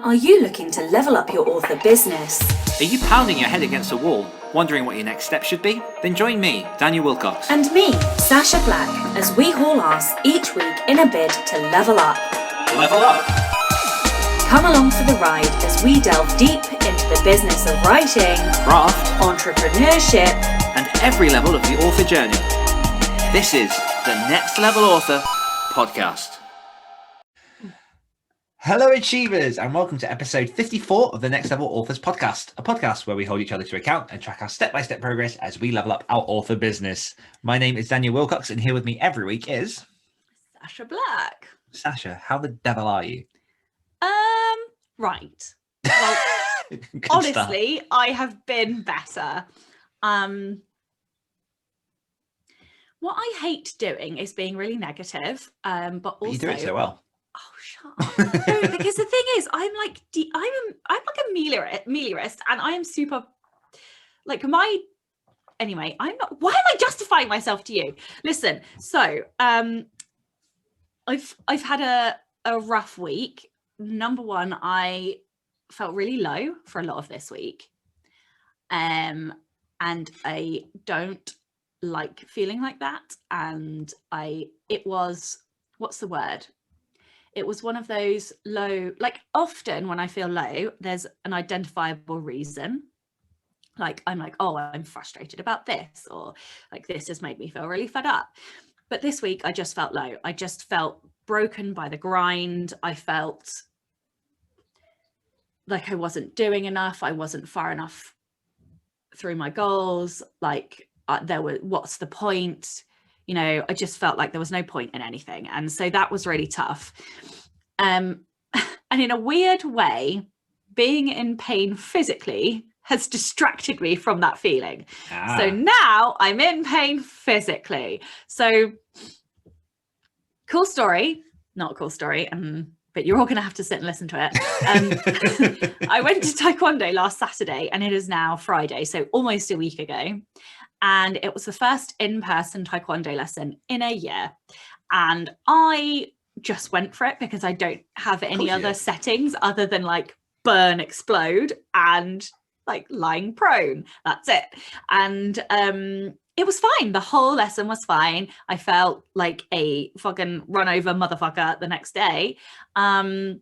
Are you looking to level up your author business? Are you pounding your head against a wall, wondering what your next step should be? Then join me, Daniel Wilcox. And me, Sacha Black, as we haul ass each week in a bid to level up. Level up! Come along for the ride as we delve deep into the business of writing, Craft, entrepreneurship, and every level of the author journey. This is the Next Level Author Podcast. Hello Achievers, and welcome to episode 54 of the Next Level Authors Podcast, a podcast where we hold each other to account and track our step-by-step progress as we level up our author business. My name is Daniel Wilcox, and here with me every week is... Sacha Black. Sacha, how the devil are you? Right. Well, honestly, start. I have been better. What I hate doing is being really negative, but also... You do it so well. Oh, shut up. No, because the thing is, I'm like a meliorist, and I am super, like, anyway, I'm not, why am I justifying myself to you? Listen, so, I've had a rough week. Number one, I felt really low for a lot of this week. And I don't like feeling like that. And it was one of those low, like often when I feel low, there's an identifiable reason. Like I'm like, oh, I'm frustrated about this, or like this has made me feel really fed up. But this week I just felt low. I just felt broken by the grind. I felt like I wasn't doing enough. I wasn't far enough through my goals. Like what's the point? You know, I just felt like there was no point in anything. And so that was really tough. And in a weird way, being in pain physically has distracted me from that feeling. So now I'm in pain physically. So cool story, not a cool story, but you're all going to have to sit and listen to it. I went to Taekwondo last Saturday and it is now Friday, so almost a week ago. And it was the first in-person Taekwondo lesson in a year. And I just went for it because I don't have any other settings other than like burn, explode, and like lying prone. That's it. And it was fine. The whole lesson was fine. I felt like a fucking run over motherfucker the next day. But on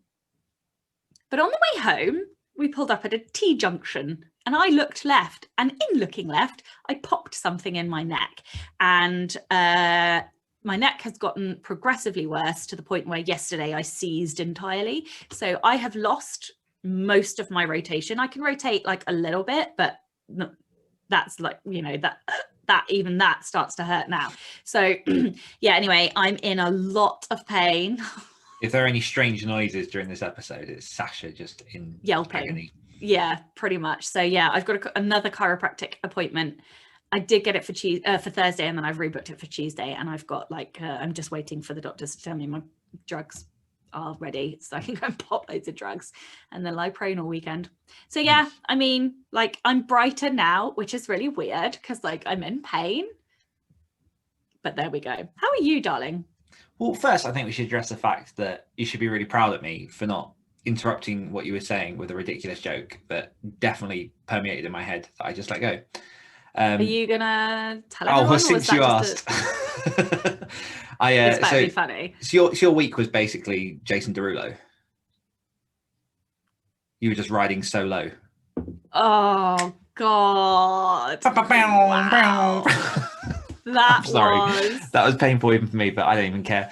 the way home, we pulled up at a T-junction. And I looked left, and in looking left, I popped something in my neck. And my neck has gotten progressively worse to the point where yesterday I seized entirely. So I have lost most of my rotation. I can rotate like a little bit, but that's like, you know, that starts to hurt now. So yeah, anyway, I'm in a lot of pain. If there are any strange noises during this episode, it's Sacha just in yelping. Agony. Yeah, pretty much. So yeah, I've got another chiropractic appointment. I did get it for Thursday, and then I've rebooked it for Tuesday. And I've got I'm just waiting for the doctors to tell me my drugs are ready, so I can go and pop loads of drugs and then lie prone all weekend. So yeah, I mean, like I'm brighter now, which is really weird because like I'm in pain. But there we go. How are you, darling? Well, first, I think we should address the fact that you should be really proud of me for not interrupting what you were saying with a ridiculous joke that definitely permeated in my head that I just let go. Are you gonna tell everyone? Well, since you asked, it's better be funny. So your week was basically Jason Derulo. You were just riding so low. Oh God! Wow. That was painful even for me, but I don't even care.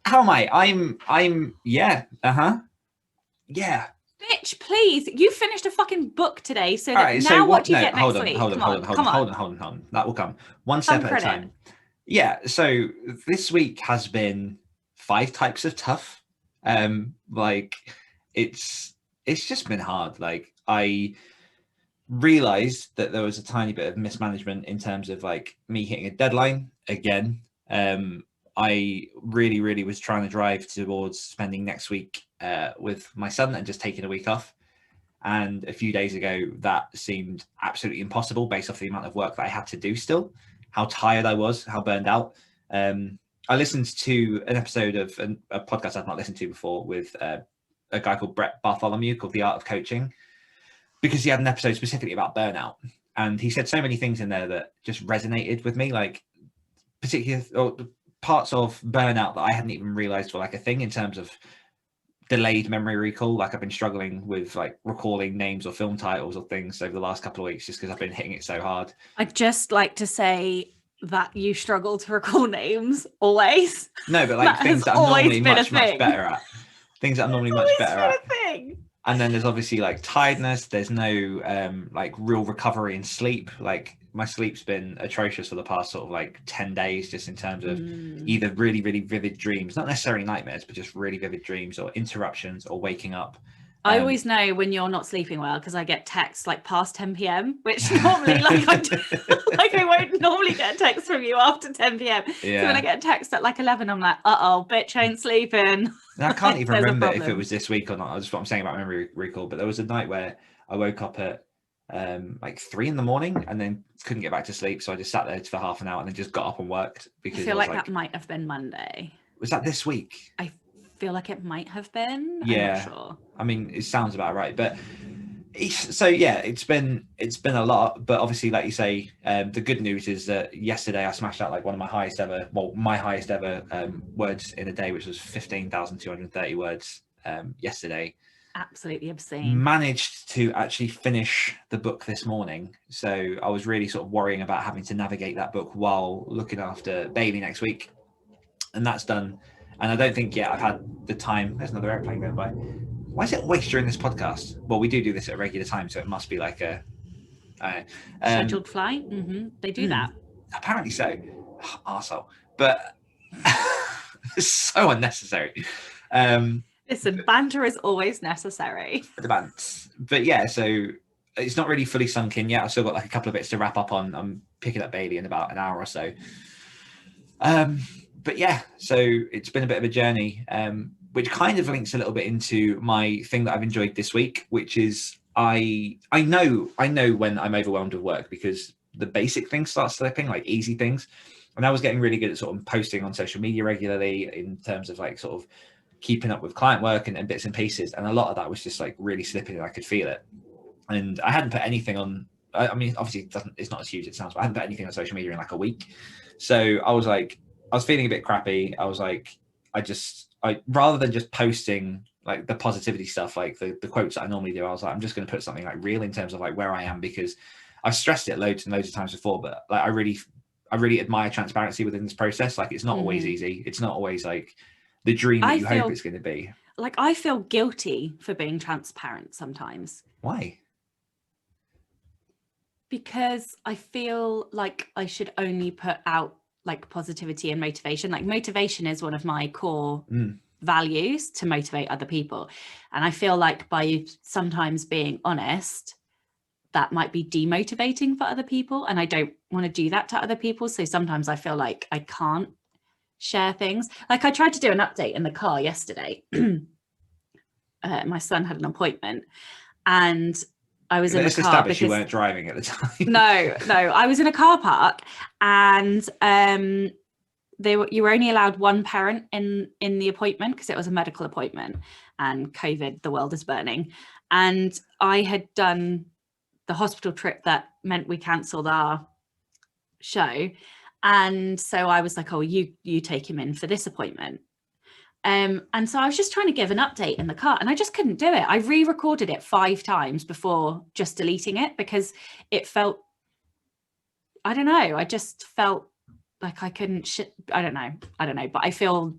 How am I? I'm yeah. Yeah. Bitch, please. You finished a fucking book today, so right, now so what do you get hold next on, week? Hold on. That will come. One step at a time. Yeah, so this week has been 5 types of tough. Like it's just been hard. Like I realized that there was a tiny bit of mismanagement in terms of like me hitting a deadline again. I really was trying to drive towards spending next week with my son and just taking a week off. And a few days ago, that seemed absolutely impossible based off the amount of work that I had to do still, how tired I was, how burned out. I listened to an episode of a podcast I've not listened to before with a guy called Brett Bartholomew called The Art of Coaching, because he had an episode specifically about burnout. And he said so many things in there that just resonated with me, like particular or parts of burnout that I hadn't even realized were like a thing in terms of delayed memory recall. Like I've been struggling with like recalling names or film titles or things over the last couple of weeks just because I've been hitting it so hard. I'd just like to say that you struggle to recall names always. No, but like things that I'm normally much better at. Things that I'm normally much better at. And then there's obviously like tiredness. There's no like real recovery in sleep. Like my sleep's been atrocious for the past sort of like 10 days, just in terms of either really, really vivid dreams, not necessarily nightmares, but just really vivid dreams or interruptions or waking up. I always know when you're not sleeping well because I get texts like past 10 p.m, which normally like I won't normally get a text from you after 10 p.m. Yeah. So when I get a text at like 11, I'm like, bitch ain't sleeping. And I can't even remember if it was this week or not. That's what I'm saying about memory recall. But there was a night where I woke up at like 3 a.m. and then couldn't get back to sleep. So I just sat there for half an hour and then just got up and worked. Because I feel like that might have been Monday. Was that this week? I feel like it might have been. Yeah. I'm not sure. I mean, it sounds about right. But so yeah, it's been a lot. But obviously, like you say, the good news is that yesterday I smashed out like one of my highest ever words in a day, which was 15,230 words yesterday. Absolutely obscene. Managed to actually finish the book this morning. So I was really sort of worrying about having to navigate that book while looking after Bailey next week. And that's done. And I don't think yet I've had the time. There's another airplane going by. Why is it always during this podcast? Well, we do this at a regular time, so it must be like a scheduled flight. They do that. Apparently so. Oh, arsehole. But it's so unnecessary. Listen, banter is always necessary. The bants. But yeah, so it's not really fully sunk in yet. I've still got like a couple of bits to wrap up on. I'm picking up Bailey in about an hour or so. But yeah, so it's been a bit of a journey, which kind of links a little bit into my thing that I've enjoyed this week, which is I know when I'm overwhelmed with work because the basic things start slipping, like easy things. And I was getting really good at sort of posting on social media regularly in terms of like sort of keeping up with client work and bits and pieces. And a lot of that was just like really slipping and I could feel it. And I hadn't put anything on. I mean, obviously it's not as huge as it sounds, but I hadn't put anything on social media in like a week. So I was feeling a bit crappy. I was like, I rather than just posting like the positivity stuff, like the quotes that I normally do, I was like, I'm just going to put something like real in terms of like where I am, because I've stressed it loads and loads of times before, but like I really admire transparency within this process. Like it's not always easy. It's not always like the dream that you hope it's going to be. Like I feel guilty for being transparent sometimes. Why? Because I feel like I should only put out like positivity and motivation. Like motivation is one of my core values, to motivate other people. And I feel like by sometimes being honest, that might be demotivating for other people. And I don't want to do that to other people. So sometimes I feel like I can't share things. Like I tried to do an update in the car yesterday. My son had an appointment and I was in the car because you weren't driving at the time. No, I was in a car park and you were only allowed one parent in the appointment because it was a medical appointment and COVID, the world is burning. And I had done the hospital trip that meant we cancelled our show. And so I was like, oh, you take him in for this appointment. And so I was just trying to give an update in the car and I just couldn't do it. I re-recorded it 5 times before just deleting it because it felt, I don't know, I just felt like I couldn't, I don't know, but I feel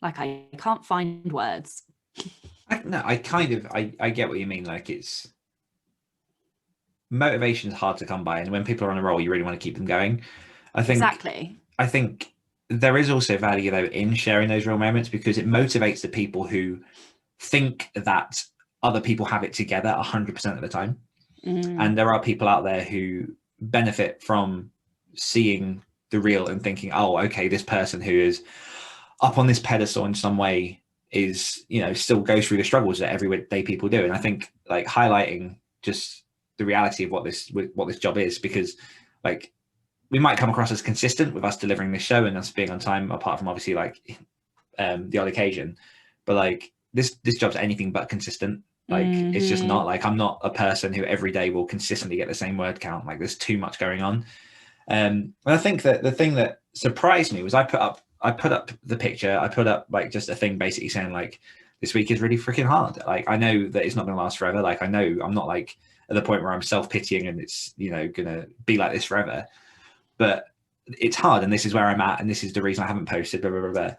like I can't find words. I get what you mean. Like it's, motivation is hard to come by. And when people are on a roll, you really want to keep them going. I think there is also value though in sharing those real moments because it motivates the people who think that other people have it together 100% of the time. And there are people out there who benefit from seeing the real and thinking, oh, okay, this person who is up on this pedestal in some way is, you know, still goes through the struggles that everyday people do. And I think like highlighting just the reality of what this job is, because like we might come across as consistent with us delivering this show and us being on time, apart from obviously like the odd occasion, but like this job's anything but consistent. Like it's just not like, I'm not a person who every day will consistently get the same word count. Like there's too much going on. And I think that the thing that surprised me was I put up the picture. I put up like just a thing basically saying like, this week is really freaking hard. Like I know that it's not going to last forever. Like I know I'm not like at the point where I'm self-pitying and it's, you know, going to be like this forever. But it's hard, and this is where I'm at, and this is the reason I haven't posted, blah, blah, blah, blah.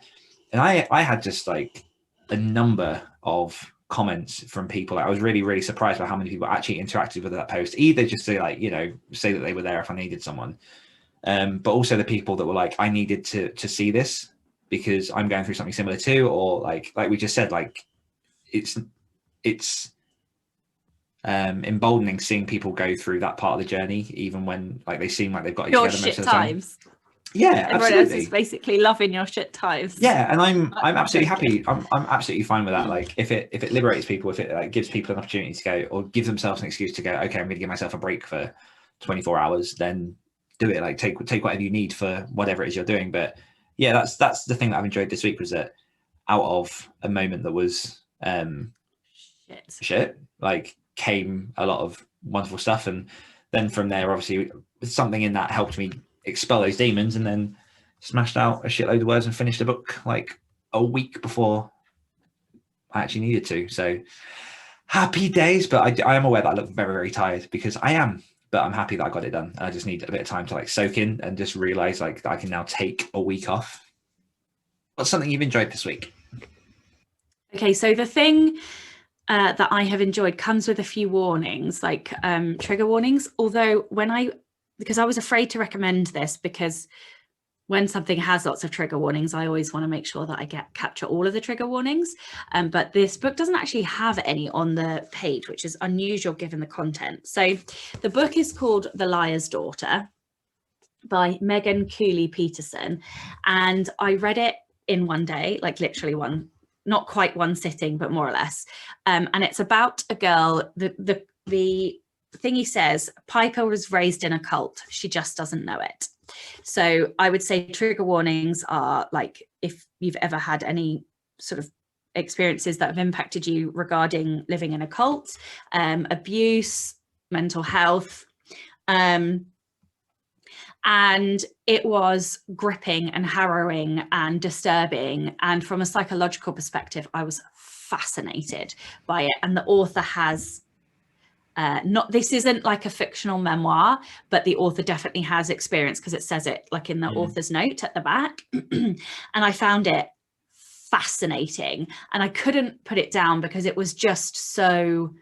And I had just like a number of comments from people. I was really, really surprised by how many people actually interacted with that post, either just to like, you know, say that they were there if I needed someone. But also the people that were like, I needed to see this because I'm going through something similar too, or like we just said, like it's emboldening seeing people go through that part of the journey, even when like they seem like they've got it together most of the time. Yeah, everyone else is basically loving your shit times. Yeah, and I'm absolutely happy. I'm absolutely fine with that. Like if it liberates people, if it like gives people an opportunity to go, or gives themselves an excuse to go, okay, I'm going to give myself a break for 24 hours, then do it. Like take whatever you need for whatever it is you're doing. But yeah, that's the thing that I've enjoyed this week, was that out of a moment that was shit, like came a lot of wonderful stuff, and then from there, obviously, something in that helped me expel those demons, and then smashed out a shitload of words and finished the book like a week before I actually needed to. So happy days, but I am aware that I look very, very tired, because I am, but I'm happy that I got it done. I just need a bit of time to like soak in and just realize like that I can now take a week off. What's something you've enjoyed this week? Okay, so the thing that I have enjoyed comes with a few warnings, like trigger warnings. Although because I was afraid to recommend this, because when something has lots of trigger warnings, I always want to make sure that I capture all of the trigger warnings. But this book doesn't actually have any on the page, which is unusual given the content. So the book is called The Liar's Daughter by Megan Cooley-Peterson. And I read it in one day, like literally not quite one sitting, but more or less. And it's about a girl, the thing he says, Piper was raised in a cult. She just doesn't know it. So I would say trigger warnings are like, if you've ever had any sort of experiences that have impacted you regarding living in a cult, abuse, mental health, and it was gripping and harrowing and disturbing. And from a psychological perspective, I was fascinated by it. And the author has this isn't like a fictional memoir, but the author definitely has experience, because it says it like in the author's note at the back. And I found it fascinating, and I couldn't put it down because it was just so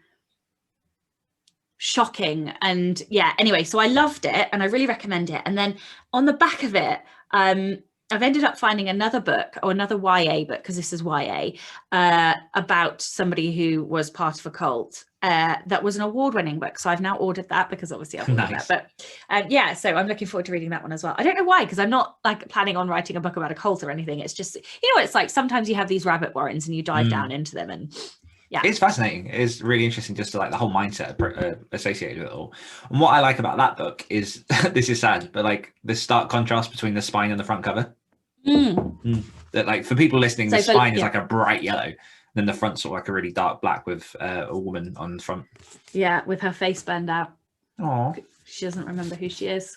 shocking. And yeah, anyway, so I loved it and I really recommend it. And then on the back of it, I've ended up finding another book, or another YA book, because this is YA, about somebody who was part of a cult. That was an award-winning book, so I've now ordered that, because obviously I've ordered that. But yeah, so I'm looking forward to reading that one as well. I don't know why, because I'm not like planning on writing a book about a cult or anything. It's just, you know, it's like sometimes you have these rabbit warrens and you dive down into them, and yeah, it's fascinating. It's really interesting, just to like the whole mindset associated with it all. And what I like about that book is this is sad, but like the stark contrast between the spine and the front cover. That, like, for people listening, the spine is like a bright yellow, then the front's sort of like a really dark black with a woman on the front. Yeah, with her face burned out. Oh, she doesn't remember who she is.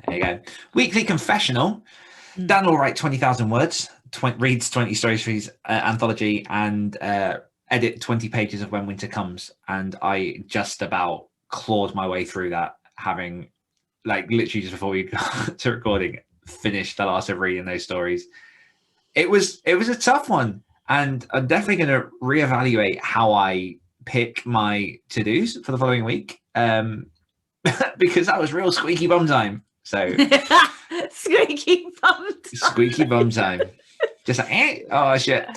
There you go. Weekly confessional. Dan will write 20,000 words, reads 20 stories for his anthology, and edit 20 pages of When Winter Comes. And I just about clawed my way through that, having like literally just before we got to recording, finished the last of reading those stories. It was a tough one, and I'm definitely going to reevaluate how I pick my to-dos for the following week, because that was real squeaky bum time. So squeaky bum time. Just like, oh shit.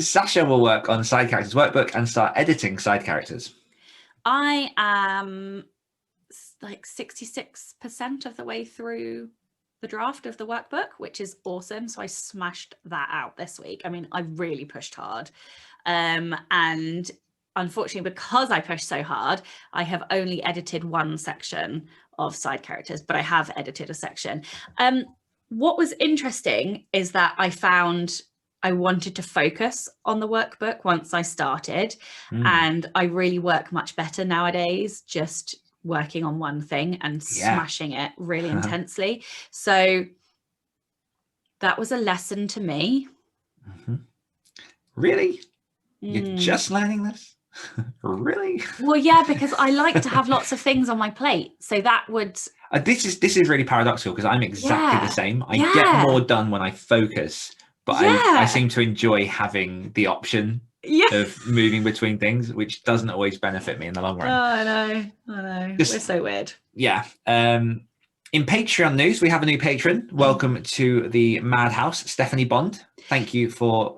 Sacha will work on Side Characters Workbook and start editing Side Characters. I am like 66% of the way through the draft of the workbook, which is awesome. So I smashed that out this week. I mean, I really pushed hard. And unfortunately, because I pushed so hard, I have only edited one section of Side Characters, but I have edited a section. What was interesting is that I found I wanted to focus on the workbook once I started, and I really work much better nowadays just working on one thing and smashing it really intensely. So that was a lesson to me. Really? You're just learning this? Really? Well, yeah, because I like to have lots of things on my plate, so that would this is really paradoxical, because I'm exactly the same. I get more done when I focus, but I seem to enjoy having the option of moving between things, which doesn't always benefit me in the long run. Oh, I know. We're so weird. Yeah. In Patreon news, we have a new patron. Welcome to the Madhouse, Stephanie Bond. Thank you for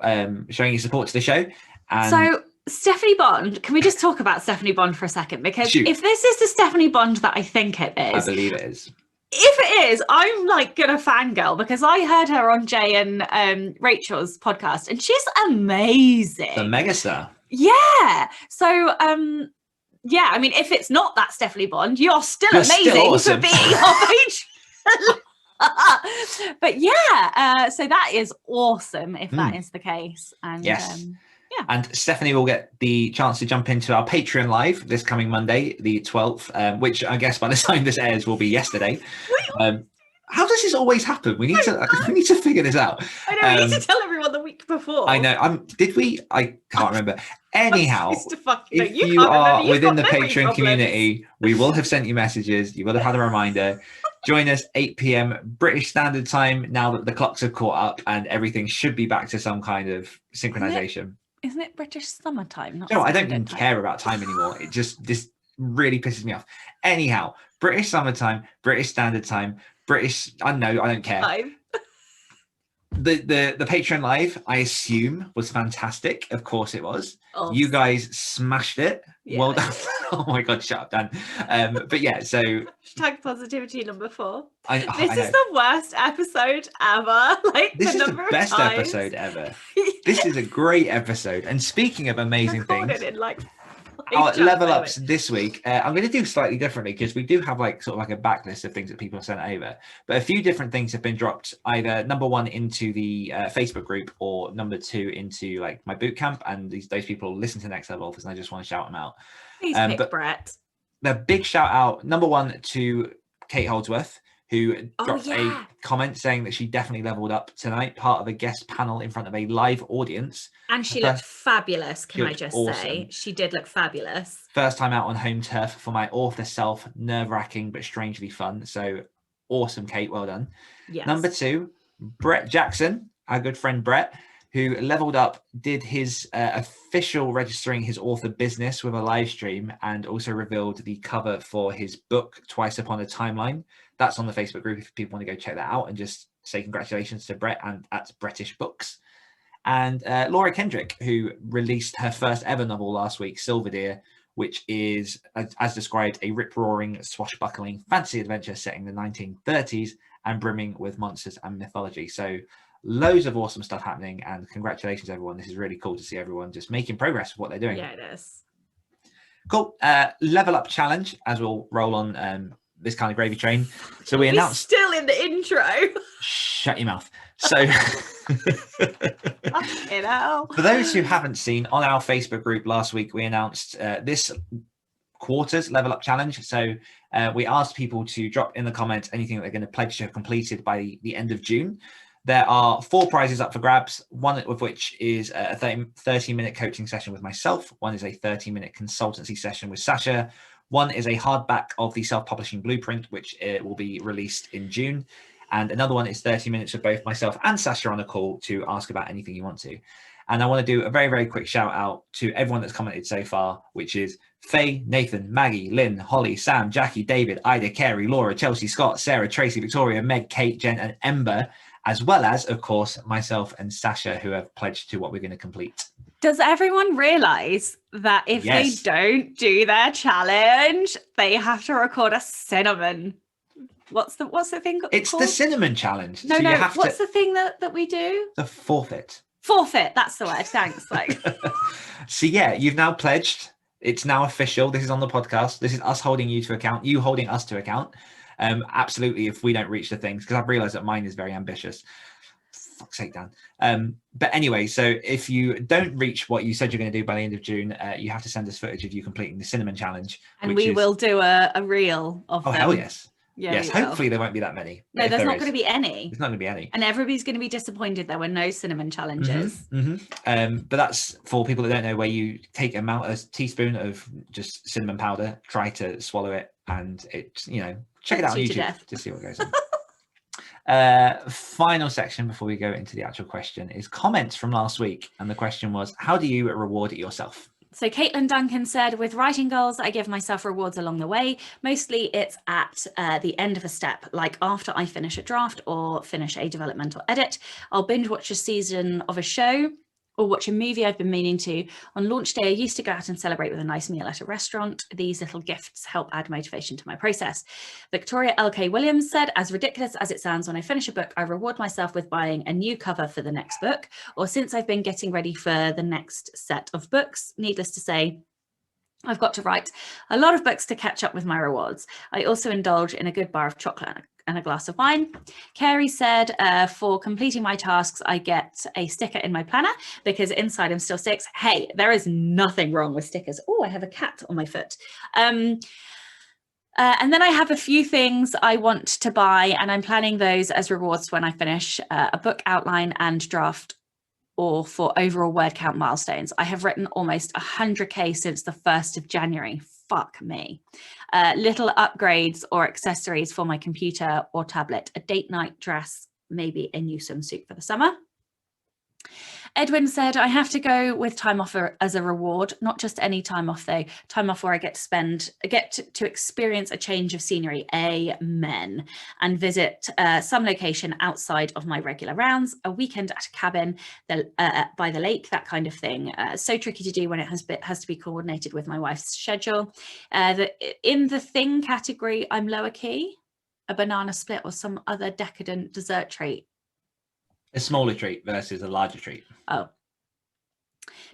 showing your support to the show. And so Stephanie Bond, can we just talk about Stephanie Bond for a second? Because if this is the Stephanie Bond that I think it is, I believe it is. If it is, I'm like gonna fangirl, because I heard her on Jay and Rachel's podcast, and she's amazing. The megastar. Yeah. So yeah, I mean, if it's not that Stephanie Bond, you're still amazing for being on Patreon. But yeah, so that is awesome if that is the case. And yes. And Stephanie will get the chance to jump into our Patreon live this coming Monday, the 12th, which I guess by the time this airs will be yesterday. How does this always happen? We need to figure this out. I know, we need to tell everyone the week before. I know. Did we? I can't remember. Anyhow, if you are are within the Patreon community, we will have sent you messages. You will have had a reminder. Join us 8 p.m. British Standard Time, now that the clocks have caught up and everything should be back to some kind of synchronization. Isn't it British summertime? No, I don't even care about time anymore. This really pisses me off. Anyhow, British summertime, British Standard Time, British. I don't care. The Patreon live, I assume, was fantastic. Of course it was. Awesome. You guys smashed it. Yeah. Well done. Oh my god, shut up, Dan. But yeah, so hashtag positivity number 4. This is the worst episode ever. This is the best episode ever. This is a great episode. And speaking of amazing things, our level ups this week, I'm going to do slightly differently, because we do have like sort of like a backlist of things that people have sent over, but a few different things have been dropped, either number 1 into the Facebook group, or number 2 into like my boot camp, and those people listen to Next Level Authors, and I just want to shout them out. Please pick Brett. The big shout out, number 1 to Kate Holdsworth, who dropped a comment saying that she definitely leveled up tonight, part of a guest panel in front of a live audience. And she looked fabulous, can I just say? She did look fabulous. First time out on home turf for my author self, nerve-wracking but strangely fun. So awesome, Kate, well done. Yes. Number 2, Brett Jackson, our good friend Brett, who leveled up, did his official registering his author business with a live stream, and also revealed the cover for his book, Twice Upon a Timeline. That's on the Facebook group if people want to go check that out, and just say congratulations to Brett and at British Books. And Laura Kendrick, who released her first ever novel last week, Silver Deer, which is, as described, a rip-roaring, swashbuckling fantasy adventure set in the 1930s and brimming with monsters and mythology. So loads of awesome stuff happening, and congratulations, everyone. This is really cool to see everyone just making progress with what they're doing. Yeah, it is. Cool. Level up challenge, as we'll roll on this kind of gravy train. So we announced... Still in the intro. Shut your mouth. So for those who haven't seen, on our Facebook group last week, we announced this quarter's level up challenge. So we asked people to drop in the comments anything that they're going to pledge to have completed by the end of June. There are 4 prizes up for grabs, one of which is a 30-minute coaching session with myself. One is a 30-minute consultancy session with Sacha. One is a hardback of the self-publishing blueprint, which will be released in June. And another one is 30 minutes of both myself and Sacha on a call to ask about anything you want to. And I want to do a very, very quick shout out to everyone that's commented so far, which is Faye, Nathan, Maggie, Lynn, Holly, Sam, Jackie, David, Ida, Carey, Laura, Chelsea, Scott, Sarah, Tracy, Victoria, Meg, Kate, Jen, and Ember, as well as, of course, myself and Sacha, who have pledged to what we're going to complete. Does everyone realise that if they don't do their challenge, they have to record a cinnamon? What's the thing called? It's the cinnamon challenge. No, what's the thing that we do? The forfeit. Forfeit, that's the word. Thanks. So yeah, you've now pledged. It's now official. This is on the podcast. This is us holding you to account, you holding us to account. Absolutely, if we don't reach the things, because I've realised that mine is very ambitious. fuck's sake, Dan. But anyway, so if you don't reach what you said you're going to do by the end of June, you have to send us footage of you completing the cinnamon challenge. And we will do a reel of them. Oh, hell yes. Yeah, yes, hopefully there won't be that many. No, there's not going to be any. There's not going to be any. And everybody's going to be disappointed there were no cinnamon challenges. But that's for people that don't know, where you take a teaspoon of just cinnamon powder, try to swallow it, and it, check it out on YouTube to see what goes on. Final section before we go into the actual question is comments from last week. And the question was, how do you reward yourself? So Caitlin Duncan said, with writing goals, I give myself rewards along the way. Mostly it's at the end of a step, like after I finish a draft or finish a developmental edit. I'll binge watch a season of a show or watch a movie I've been meaning to. On launch day, I used to go out and celebrate with a nice meal at a restaurant. These little gifts help add motivation to my process. Victoria LK Williams said, as ridiculous as it sounds, when I finish a book, I reward myself with buying a new cover for the next book, or since I've been getting ready for the next set of books. Needless to say, I've got to write a lot of books to catch up with my rewards. I also indulge in a good bar of chocolate and a glass of wine. Carrie said, for completing my tasks, I get a sticker in my planner because inside I'm still 6. Hey, there is nothing wrong with stickers. Oh, I have a cat on my foot. And then I have a few things I want to buy, and I'm planning those as rewards when I finish a book outline and draft, or for overall word count milestones. I have written almost 100k since the 1st of January. Fuck me. Little upgrades or accessories for my computer or tablet, a date night dress, maybe a new swimsuit for the summer. Edwin said, I have to go with time off as a reward, not just any time off though, time off where I get to experience a change of scenery, amen, and visit some location outside of my regular rounds, a weekend at a cabin by the lake, that kind of thing. So tricky to do when it has to be coordinated with my wife's schedule. In the thing category, I'm lower key, a banana split or some other decadent dessert treat. A smaller treat versus a larger treat. Oh.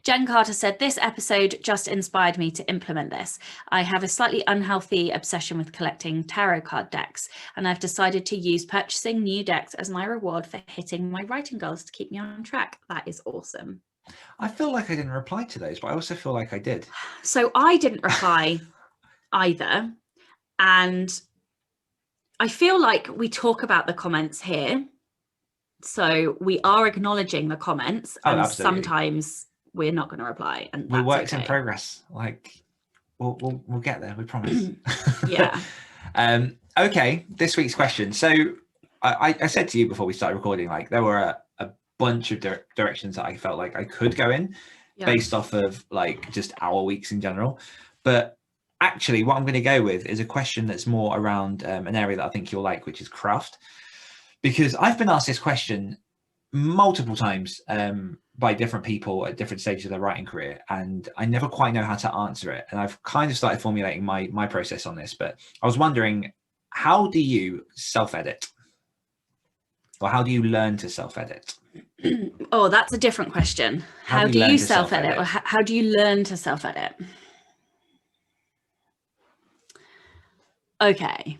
Jen Carter said, this episode just inspired me to implement this. I have a slightly unhealthy obsession with collecting tarot card decks, and I've decided to use purchasing new decks as my reward for hitting my writing goals to keep me on track. That is awesome. I feel like I didn't reply to those, but I also feel like I did. So I didn't reply either. And I feel like we talk about the comments here. So we are acknowledging the comments, and sometimes we're not going to reply. And we're works in progress. Like we'll get there. We promise. Yeah. Okay. This week's question. So I said to you before we started recording, like there were a bunch of directions that I felt like I could go in, based off of like just our weeks in general. But actually, what I'm going to go with is a question that's more around an area that I think you'll like, which is craft. Because I've been asked this question multiple times by different people at different stages of their writing career, and I never quite know how to answer it. And I've kind of started formulating my process on this, but I was wondering, how do you self-edit? Or how do you learn to self-edit? Oh, that's a different question. How do you self-edit? Or how do you learn to self-edit? Okay.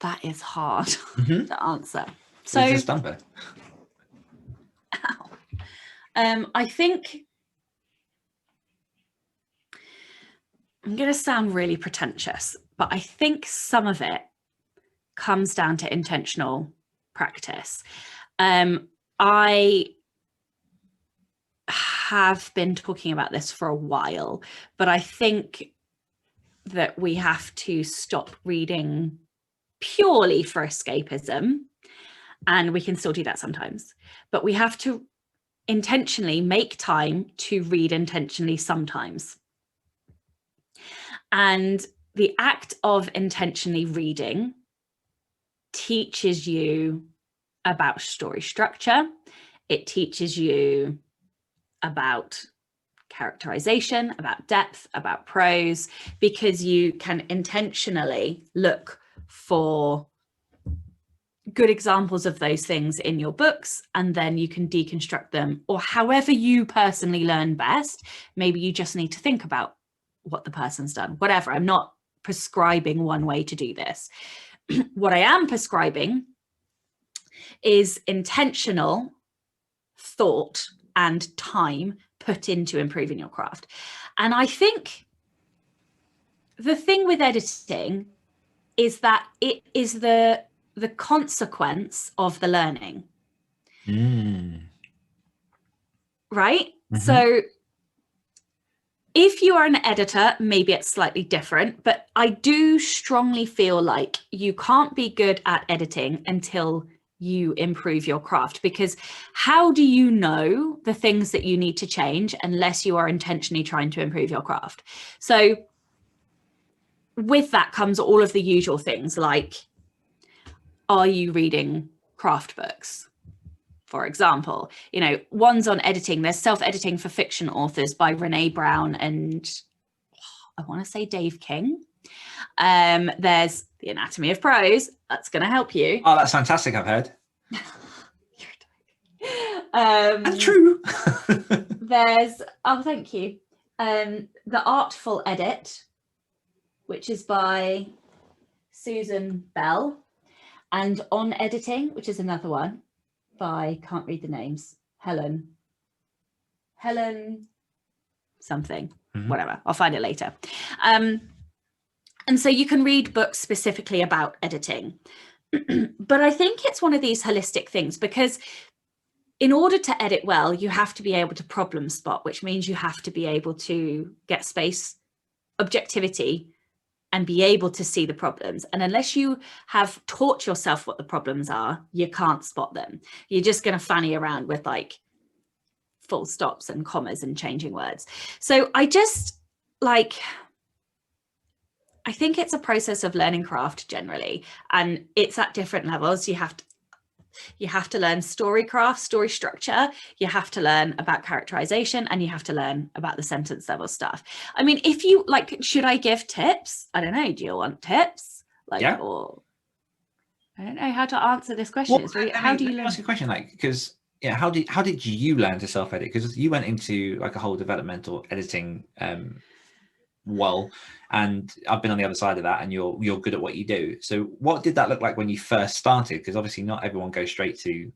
That is hard to answer. So it's a stumper. I think I'm going to sound really pretentious, but I think some of it comes down to intentional practice. I have been talking about this for a while, but I think that we have to stop reading purely for escapism, and we can still do that sometimes, but we have to intentionally make time to read intentionally sometimes. And the act of intentionally reading teaches you about story structure. It teaches you about characterization, about depth, about prose, because you can intentionally look for good examples of those things in your books, and then you can deconstruct them, or however you personally learn best. Maybe you just need to think about what the person's done, whatever. I'm not prescribing one way to do this. What I am prescribing is intentional thought and time put into improving your craft. And I think the thing with editing is that it is the consequence of the learning. Right? Mm-hmm. So if you are an editor, maybe it's slightly different, but I do strongly feel like you can't be good at editing until you improve your craft, because how do you know the things that you need to change unless you are intentionally trying to improve your craft? So with that comes all of the usual things, like, are you reading craft books? For example, you know, ones on editing, there's self-editing for fiction authors by Renee Brown and I want to say Dave King. There's The Anatomy of Prose. That's going to help you. Oh, that's fantastic. I've heard. That's true. There's, oh, thank you. The Artful Edit, which is by Susan Bell, and On Editing, which is another one by, can't read the names, Helen something, whatever, I'll find it later. And so you can read books specifically about editing. But I think it's one of these holistic things, because in order to edit well, you have to be able to problem spot, which means you have to be able to get space, objectivity, and be able to see the problems. And unless you have taught yourself what the problems are, you can't spot them. You're just going to fanny around with like full stops and commas and changing words. So I just like, I think it's a process of learning craft generally, and it's at different levels. You have to learn story craft, story structure, you have to learn about characterization, and you have to learn about the sentence level stuff. I mean, if you like, should I give tips? I don't know. Do you want tips? Like, yeah. Or I don't know how to answer this question. Well, how do you learn? Ask a question, like, because yeah, how did you learn to self-edit? Because you went into like a whole developmental editing and I've been on the other side of that, and you're good at what you do. So what did that look like when you first started? Because obviously not everyone goes straight to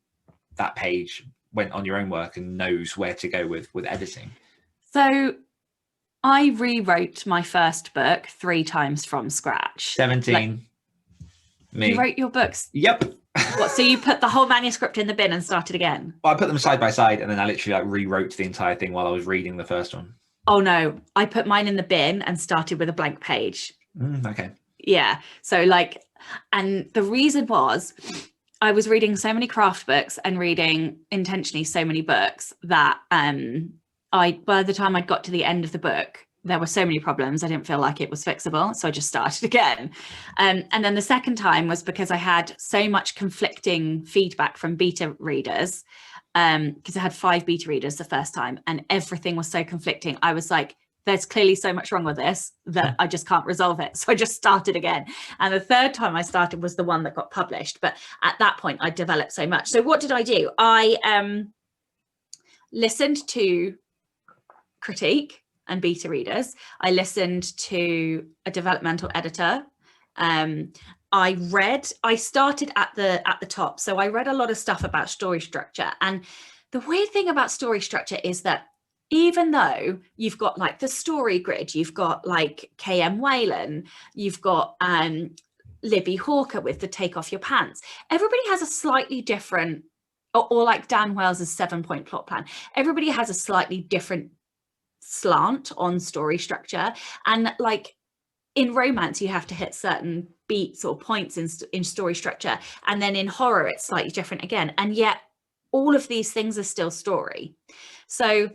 that page, went on your own work and knows where to go with editing. So I rewrote my first book 3 times from scratch. 17. Me. You wrote your books? Yep. What, so you put the whole manuscript in the bin and started again? Well, I put them side by side, and then I literally like rewrote the entire thing while I was reading the first one. Oh no, I put mine in the bin and started with a blank page. Okay. Yeah. So like, and the reason was I was reading so many craft books and reading intentionally so many books that by the time I got to the end of the book, there were so many problems. I didn't feel like it was fixable. So I just started again. And then the second time was because I had so much conflicting feedback from beta readers, because I had 5 beta readers the first time, and everything was so conflicting. I was like, there's clearly so much wrong with this that I just can't resolve it. So I just started again. And the third time I started was the one that got published. But at that point, I developed so much. So what did I do? I listened to critique and beta readers. I listened to a developmental editor. I started at the top. So I read a lot of stuff about story structure. And the weird thing about story structure is that even though you've got like the story grid, you've got like K.M. Whalen, you've got Libby Hawker with the Take Off Your Pants, everybody has a slightly different, or like Dan Wells's 7-point plot plan. Everybody has a slightly different slant on story structure. And like in romance, you have to hit certain beats or points in story structure. And then in horror, it's slightly different again. And yet all of these things are still story. So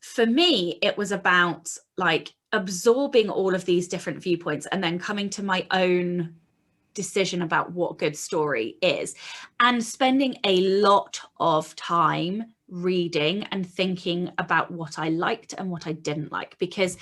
for me, it was about like absorbing all of these different viewpoints and then coming to my own decision about what good story is, and spending a lot of time reading and thinking about what I liked and what I didn't like, because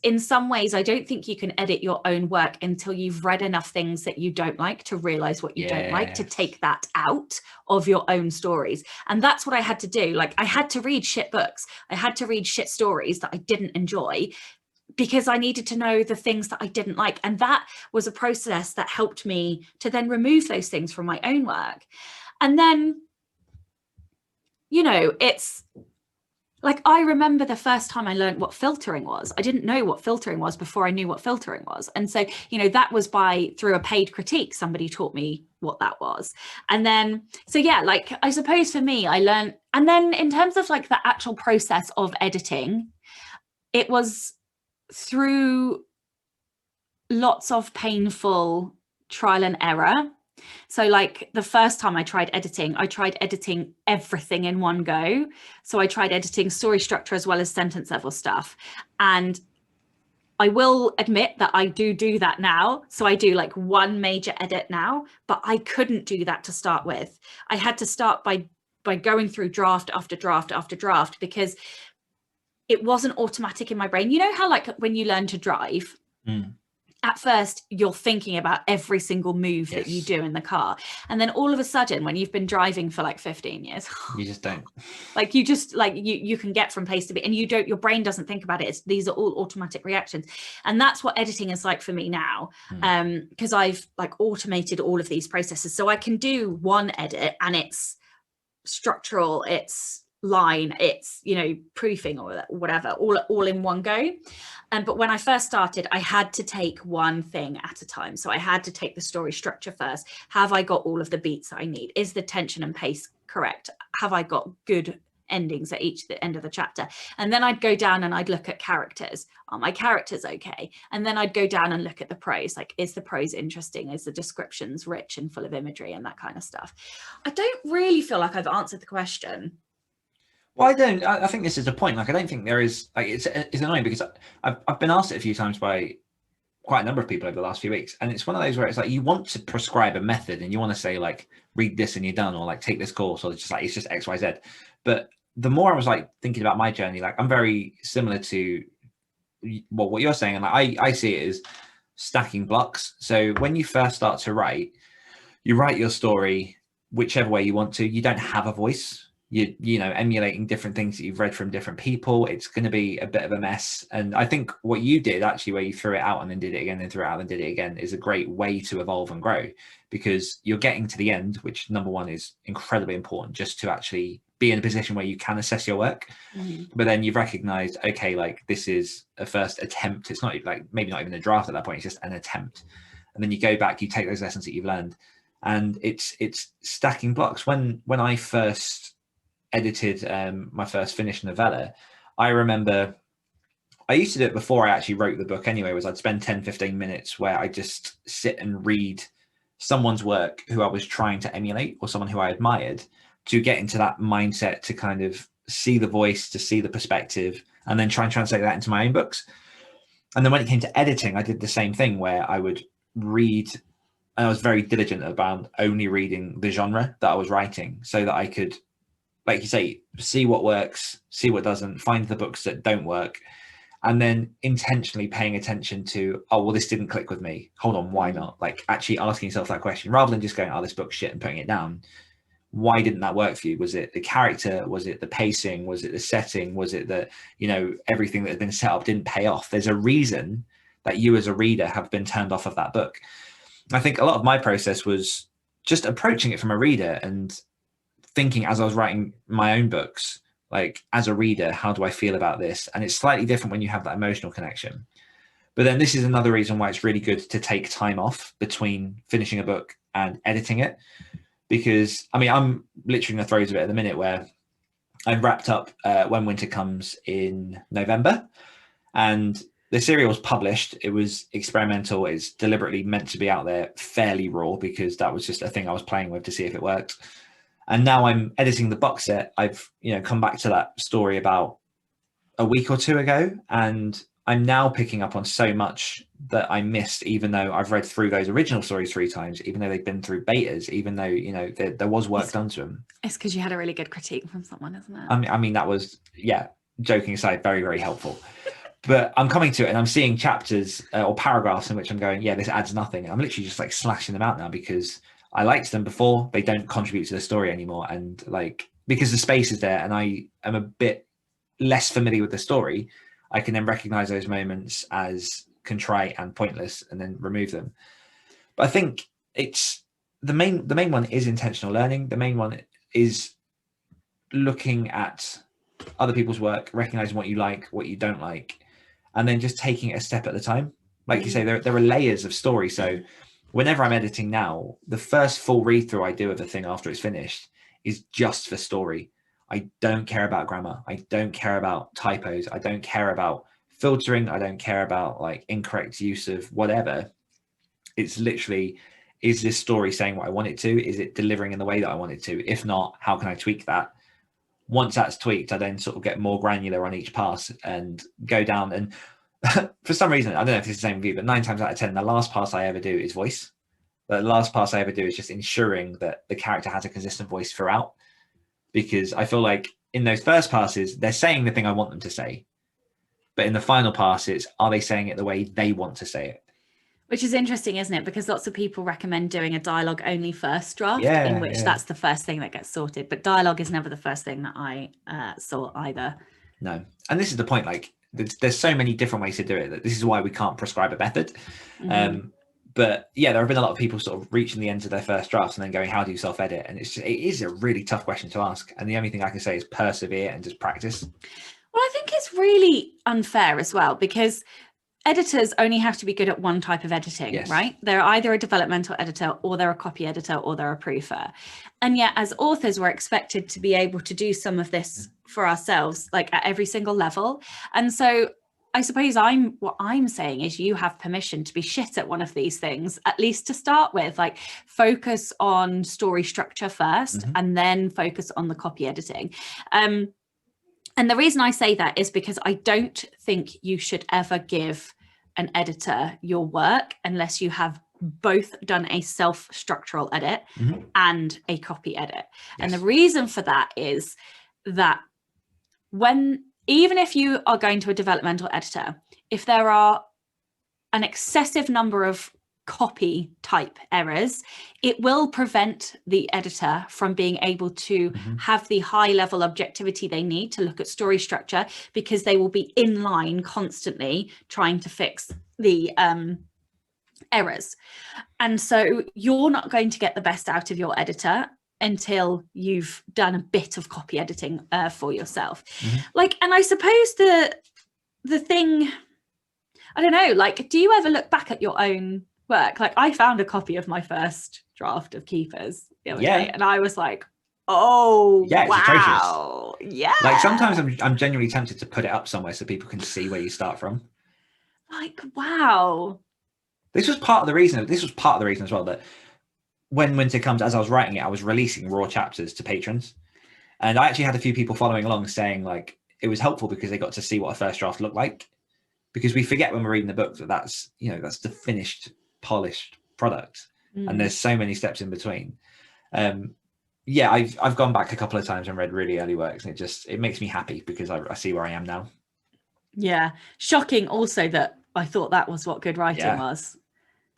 in some ways I don't think you can edit your own work until you've read enough things that you don't like to realize what you don't like, to take that out of your own stories. And that's what I had to do. Like I had to read shit books, I had to read shit stories that I didn't enjoy, because I needed to know the things that I didn't like. And that was a process that helped me to then remove those things from my own work. And then, you know, it's like, I remember the first time I learned what filtering was. I didn't know what filtering was before I knew what filtering was. And so, you know, that was through a paid critique, somebody taught me what that was. And then, so yeah, like, I suppose for me, I learned, and then in terms of like the actual process of editing, it was through lots of painful trial and error. So like the first time I tried editing everything in one go. So I tried editing story structure as well as sentence level stuff. And I will admit that I do that now. So I do like one major edit now, but I couldn't do that to start with. I had to start by going through draft after draft after draft, because it wasn't automatic in my brain. You know how like when you learn to drive, at first you're thinking about every single move that you do in the car, and then all of a sudden when you've been driving for like 15 years you just don't, like, you just like you can get from place to B, and your brain doesn't think about it. These are all automatic reactions, and that's what editing is like for me now, because I've like automated all of these processes, so I can do one edit and it's structural, it's line, it's, you know, proofing or whatever, all in one go. But when I first started, I had to take one thing at a time. So I had to take the story structure first. Have I got all of the beats that I need? Is the tension and pace correct? Have I got good endings at the end of the chapter? And then I'd go down and I'd look at characters. Are my characters okay? And then I'd go down and look at the prose. Like, is the prose interesting? Is the descriptions rich and full of imagery and that kind of stuff? I don't really feel like I've answered the question. Well, I think this is the point. Like, I don't think there is, like, it's annoying because I've been asked it a few times by quite a number of people over the last few weeks. And it's one of those where it's like, you want to prescribe a method and you want to say like, read this and you're done, or like take this course, or it's just X, Y, Z. But the more I was like thinking about my journey, like I'm very similar to what you're saying. And like, I see it as stacking blocks. So when you first start to write, you write your story whichever way you want to. You don't have a voice. You know, emulating different things that you've read from different people. It's going to be a bit of a mess. And I think what you did actually, where you threw it out and then did it again, and threw it out and did it again, is a great way to evolve and grow, because you're getting to the end, which number one is incredibly important, just to actually be in a position where you can assess your work. But then you've recognized, okay, like this is a first attempt. It's not like maybe not even a draft at that point. It's just an attempt. And then you go back, you take those lessons that you've learned, and it's stacking blocks. When I first edited my first finished novella, I remember I used to do it before I actually wrote the book anyway, was I'd spend 10-15 minutes where I just sit and read someone's work who I was trying to emulate, or someone who I admired, to get into that mindset, to kind of see the voice, to see the perspective, and then try and translate that into my own books. And then when it came to editing, I did the same thing, where I would read, and I was very diligent about only reading the genre that I was writing, so that I could, like you say, see what works, see what doesn't, find the books that don't work, and then intentionally paying attention to, oh, well, this didn't click with me. Hold on, why not? Like actually asking yourself that question, rather than just going, oh, this book's shit, and putting it down. Why didn't that work for you? Was it the character? Was it the pacing? Was it the setting? Was it that, you know, everything that had been set up didn't pay off? There's a reason that you as a reader have been turned off of that book. I think a lot of my process was just approaching it from a reader and thinking, as I was writing my own books, like, as a reader, how do I feel about this? And it's slightly different when you have that emotional connection. But then this is another reason why it's really good to take time off between finishing a book and editing it. Because, I mean, I'm literally in the throes of it at the minute, where I've wrapped up When Winter Comes in November. And the serial was published. It was experimental. It's deliberately meant to be out there fairly raw, because that was just a thing I was playing with to see if it worked. And now I'm editing the box set. I've, you know, come back to that story about a week or two ago, and I'm now picking up on so much that I missed, even though I've read through those original stories 3 times, even though they've been through betas, even though, you know, there was work done to them. It's because you had a really good critique from someone, isn't it? I mean, that was, yeah, joking aside, very, very helpful. But I'm coming to it and I'm seeing chapters or paragraphs in which I'm going, yeah, this adds nothing. I'm literally just like slashing them out now, because I liked them before. They don't contribute to the story anymore. And like, because the space is there and I am a bit less familiar with the story, I can then recognize those moments as contrite and pointless and then remove them. But I think it's the main one is intentional learning. The main one is looking at other people's work, recognizing what you like, what you don't like, and then just taking it a step at a time. Like you say, there are layers of story. So whenever I'm editing now, the first full read through I do of a thing after it's finished is just for story. I don't care about grammar. I don't care about typos. I don't care about filtering. I don't care about like incorrect use of whatever. It's literally, is this story saying what I want it to? Is it delivering in the way that I want it to? If not, how can I tweak that? Once that's tweaked, I then sort of get more granular on each pass and go down. And for some reason, I don't know if it's the same with you, but 9 times out of 10, the last pass I ever do is voice. The last pass I ever do is just ensuring that the character has a consistent voice throughout. Because I feel like in those first passes, they're saying the thing I want them to say. But in the final pass, it's, are they saying it the way they want to say it? Which is interesting, isn't it? Because lots of people recommend doing a dialogue only first draft, in which that's the first thing that gets sorted. But dialogue is never the first thing that I sort either. No. And this is the point, like, there's so many different ways to do it that this is why we can't prescribe a method. But yeah, there have been a lot of people sort of reaching the end of their first drafts and then going, how do you self-edit? And it is a really tough question to ask. And the only thing I can say is persevere and just practice. Well, I think it's really unfair as well, because editors only have to be good at one type of editing, right? They're either a developmental editor or they're a copy editor or they're a proofer. And yet as authors, we're expected to be able to do some of this for ourselves, like at every single level. And so I suppose what I'm saying is you have permission to be shit at one of these things, at least to start with. Like, focus on story structure first and then focus on the copy editing. And the reason I say that is because I don't think you should ever give an editor your work unless you have both done a self-structural edit and a copy edit. And the reason for that is that even if you are going to a developmental editor, if there are an excessive number of copy type errors, it will prevent the editor from being able to have the high level objectivity they need to look at story structure, because they will be in line constantly trying to fix the errors. And so you're not going to get the best out of your editor until you've done a bit of copy editing for yourself. Like, and I suppose the thing, I don't know, like, do you ever look back at your own work? Like, I found a copy of my first draft of Keepers the other day, and I was like, oh, yeah, it's wow. atrocious. Yeah. Like, sometimes I'm genuinely tempted to put it up somewhere so people can see where you start from. Like, wow. This was part of the reason as well, that when winter comes, as I was writing it, I was releasing raw chapters to patrons. And I actually had a few people following along saying, like, it was helpful because they got to see what a first draft looked like. Because we forget when we're reading the book that that's the finished, polished product. And there's so many steps in between. I've gone back a couple of times and read really early works, and it makes me happy because I see where I am now. Yeah. Shocking also that I thought that was what good writing was.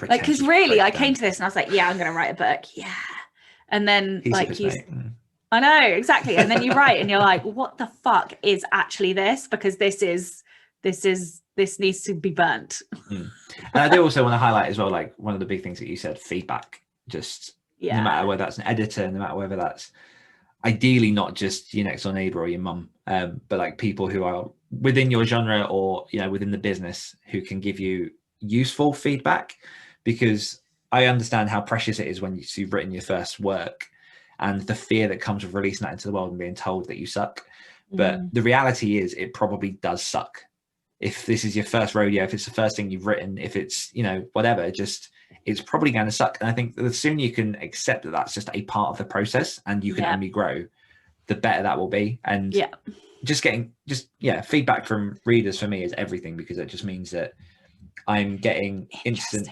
Like, because really I came to this and I was like, yeah, I'm going to write a book. Yeah. And then I know, exactly. And then you write and you're like, what the fuck is actually this? Because this needs to be burnt. And I do also want to highlight as well, like, one of the big things that you said, feedback. Just no matter whether that's an editor, no matter whether that's ideally not just your next door neighbor or your mum, but like people who are within your genre or within the business who can give you useful feedback. Because I understand how precious it is when you've written your first work and the fear that comes with releasing that into the world and being told that you suck. But the reality is it probably does suck. If this is your first rodeo, if it's the first thing you've written, if it's, whatever, it's probably going to suck. And I think the sooner you can accept that that's just a part of the process and you can only grow, the better that will be. And just getting feedback from readers for me is everything, because it just means that I'm getting instant.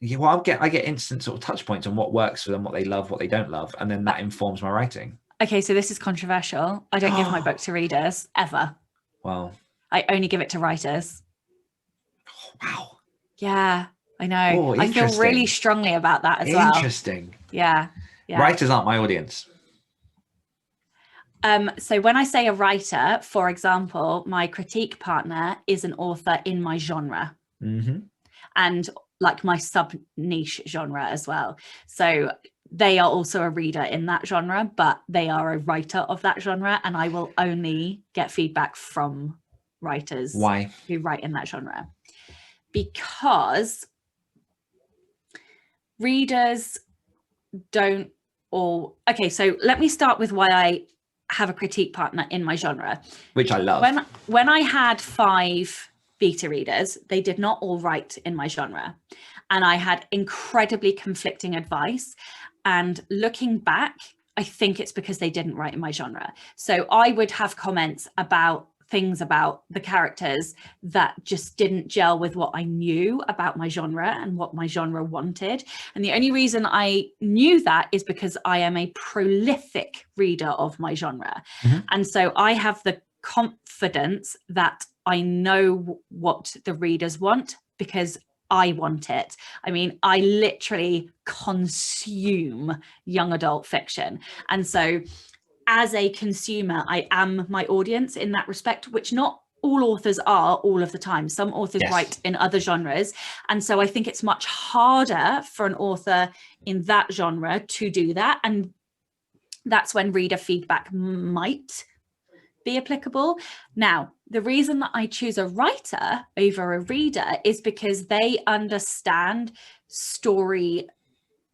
I get instant sort of touch points on what works for them, what they love, what they don't love, and then that informs my writing. Okay, so this is controversial. I don't give my book to readers ever. Well, I only give it to writers. Oh, wow. Yeah, I know. I feel really strongly about that as well. Interesting. Yeah. Writers aren't my audience. So when I say a writer, for example, my critique partner is an author in my genre. Mm-hmm. And like my sub niche genre as well. So they are also a reader in that genre, but they are a writer of that genre. And I will only get feedback from writers Why? who write in that genre. Because readers don't all... Okay, so let me start with why I have a critique partner in my genre. Which I love. When I had 5 beta readers, they did not all write in my genre, and I had incredibly conflicting advice. And looking back, I think it's because they didn't write in my genre. So I would have comments about things about the characters that just didn't gel with what I knew about my genre and what my genre wanted. And the only reason I knew that is because I am a prolific reader of my genre. Mm-hmm. And so I have the confidence that I know what the readers want because I want it. I mean, I literally consume young adult fiction. And so as a consumer, I am my audience in that respect, which not all authors are all of the time. Some authors write in other genres. And so I think it's much harder for an author in that genre to do that. And that's when reader feedback might be applicable. Now, the reason that I choose a writer over a reader is because they understand story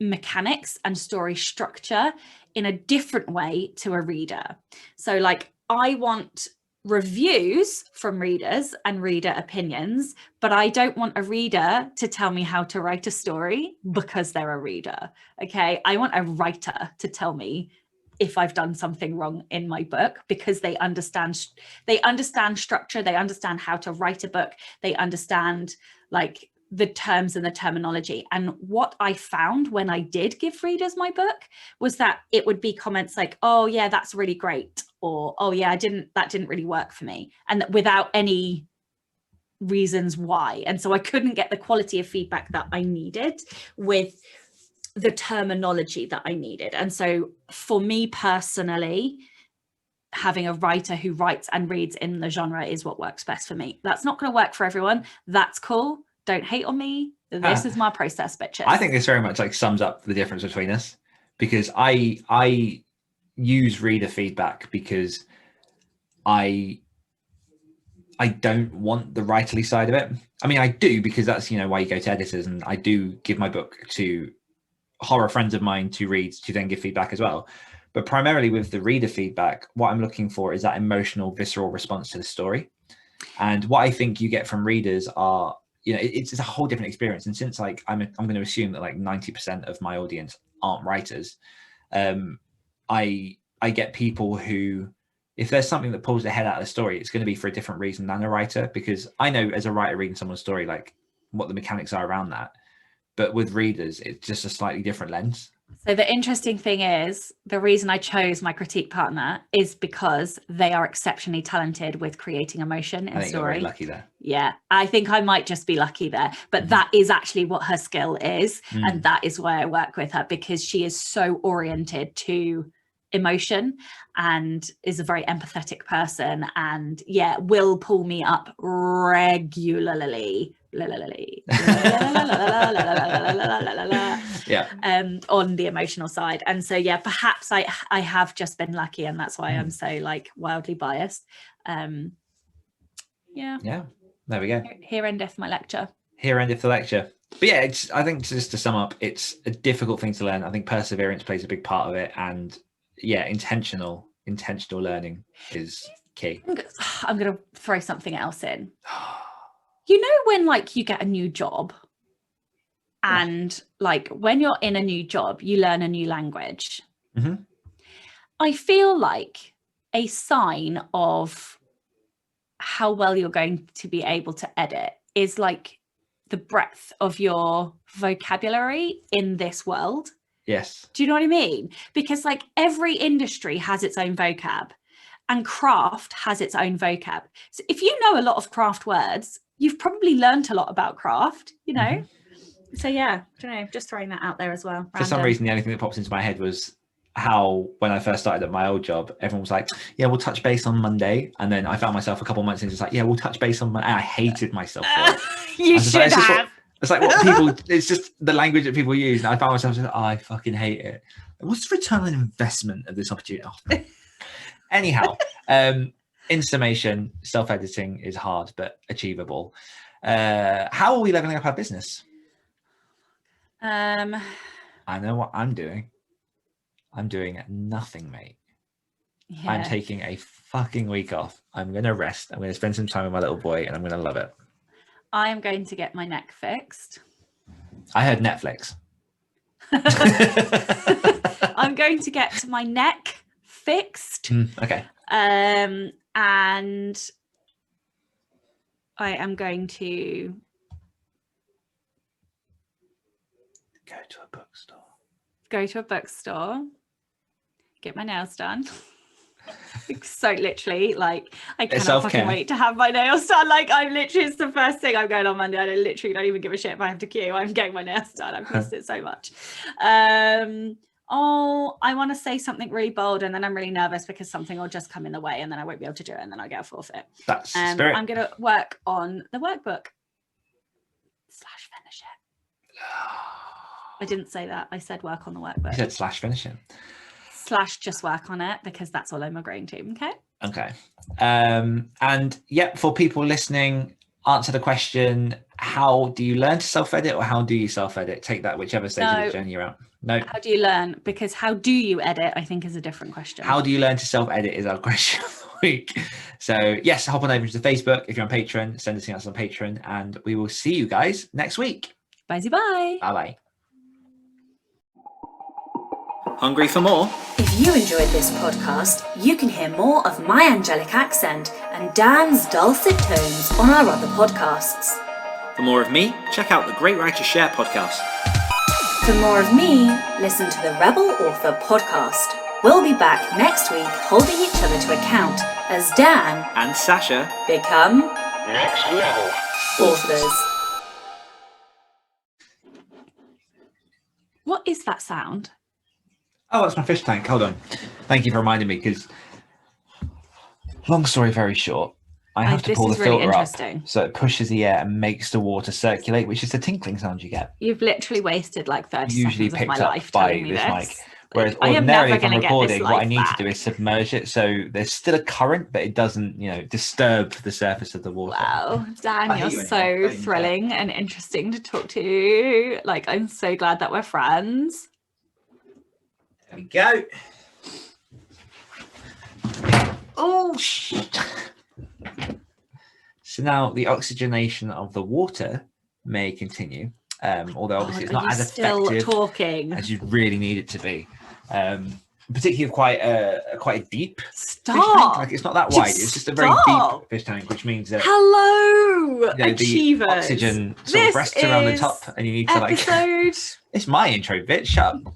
mechanics and story structure in a different way to a reader. So like, I want reviews from readers and reader opinions, but I don't want a reader to tell me how to write a story because they're a reader. Okay, I want a writer to tell me if I've done something wrong in my book, because they understand structure, they understand how to write a book, they understand like the terms and the terminology. And what I found when I did give readers my book was that it would be comments like, oh yeah, that's really great, or oh yeah, that didn't really work for me, and that without any reasons why. And so I couldn't get the quality of feedback that I needed with the terminology that I needed. And so for me personally, having a writer who writes and reads in the genre is what works best for me. That's not going to work for everyone. That's cool. Don't hate on me. This is my process, bitches. I think this very much like sums up the difference between us, because I use reader feedback because I don't want the writerly side of it. I mean, I do, because that's, you know, why you go to editors, and I do give my book to horror friends of mine to read, to then give feedback as well. But primarily with the reader feedback, what I'm looking for is that emotional, visceral response to the story. And what I think you get from readers are, you know, it's a whole different experience. And since like I'm going to assume that like 90% of my audience aren't writers, I get people who, if there's something that pulls their head out of the story, it's going to be for a different reason than a writer, because I know as a writer reading someone's story, like what the mechanics are around that. But with readers, it's just a slightly different lens. So the interesting thing is, the reason I chose my critique partner is because they are exceptionally talented with creating emotion in I think story. you're very lucky there. Yeah, I think I might just be lucky there, but that is actually what her skill is. And that is why I work with her, because she is so oriented to emotion and is a very empathetic person, and will pull me up regularly on the emotional side. And so perhaps I have just been lucky, and that's why I'm so like wildly biased. There we go. Here endeth my lecture. Here endeth the lecture. But yeah, I think just to sum up, it's a difficult thing to learn. I think perseverance plays a big part of it, and intentional learning is key. I'm gonna throw something else in. You know, when like you get a new job, and like when you're in a new job, you learn a new language. Mm-hmm. I feel like a sign of how well you're going to be able to edit is like the breadth of your vocabulary in this world. Yes. Do you know what I mean? Because like every industry has its own vocab, and craft has its own vocab. So if you know a lot of craft words, you've probably learned a lot about craft, you know? Mm-hmm. So I don't know, just throwing that out there as well. For some reason, the only thing that pops into my head was how when I first started at my old job, everyone was like, yeah, we'll touch base on Monday. And then I found myself a couple months in just like, yeah, we'll touch base on Monday. And I hated myself for it. You should have. It's like what people, it's just the language that people use. And I found myself just, I fucking hate it. What's the return on investment of this opportunity? Oh. Anyhow, in summation, self-editing is hard, but achievable. How are we leveling up our business? I know what I'm doing. I'm doing nothing, mate. Yeah. I'm taking a fucking week off. I'm going to rest. I'm going to spend some time with my little boy and I'm going to love it. I am going to get my neck fixed. I heard Netflix. I'm going to get my neck fixed. Okay. And I am going to go to a bookstore. Get my nails done. So literally, like, I cannot self-care. fucking wait to have my nails done. Like, I'm literally, it's the first thing I'm going on Monday. I literally don't even give a shit if I have to queue. I'm getting my nails done. I've missed it so much. I want to say something really bold, and then I'm really nervous because something will just come in the way, and then I won't be able to do it, and then I'll get a forfeit. That's spirit. I'm going to work on the workbook / finish it. I didn't say that. I said work on the workbook. You said / finish it. / just work on it, because that's all I'm agreeing to. Okay. And yeah, for people listening, answer the question: how do you learn to self-edit, or how do you self-edit? Take that whichever stage of the journey you're at. No. How do you learn? Because how do you edit, I think, is a different question. How do you learn to self-edit is our question of the week. So yes, hop on over to Facebook. If you're on Patreon, send us on Patreon, and we will see you guys next week. Bye. Bye. Hungry for more? If you enjoyed this podcast, you can hear more of my angelic accent and Dan's dulcet tones on our other podcasts. For more of me, check out the Great Writers Share podcast. For more of me, listen to the Rebel Author podcast. We'll be back next week holding each other to account as Dan and Sacha become next level authors. What is that sound? Oh, that's my fish tank. Hold on. Thank you for reminding me, because long story very short, I have to pull the filter up so it pushes the air and makes the water circulate, which is the tinkling sound you get. You've literally wasted like 30 usually seconds of my picked up life by telling me this this. mic. Whereas I am ordinarily, never if I'm gonna get recording, this what I life need back. to do is submerge it so there's still a current, but it doesn't, disturb the surface of the water. Wow, Dan, I you're hate you so anyway. thrilling and interesting to talk to. Like, I'm so glad that we're friends. There we go. Oh, shit. So now the oxygenation of the water may continue, although obviously it's not as effective talking as you'd really need it to be. Particularly quite a deep fish tank. Stop. Like, it's not that wide. It's just a very deep fish tank, which means that Hello, the achievers. oxygen sort of rests around the top, and you need to like. Episode. It's my intro bit. Shut up.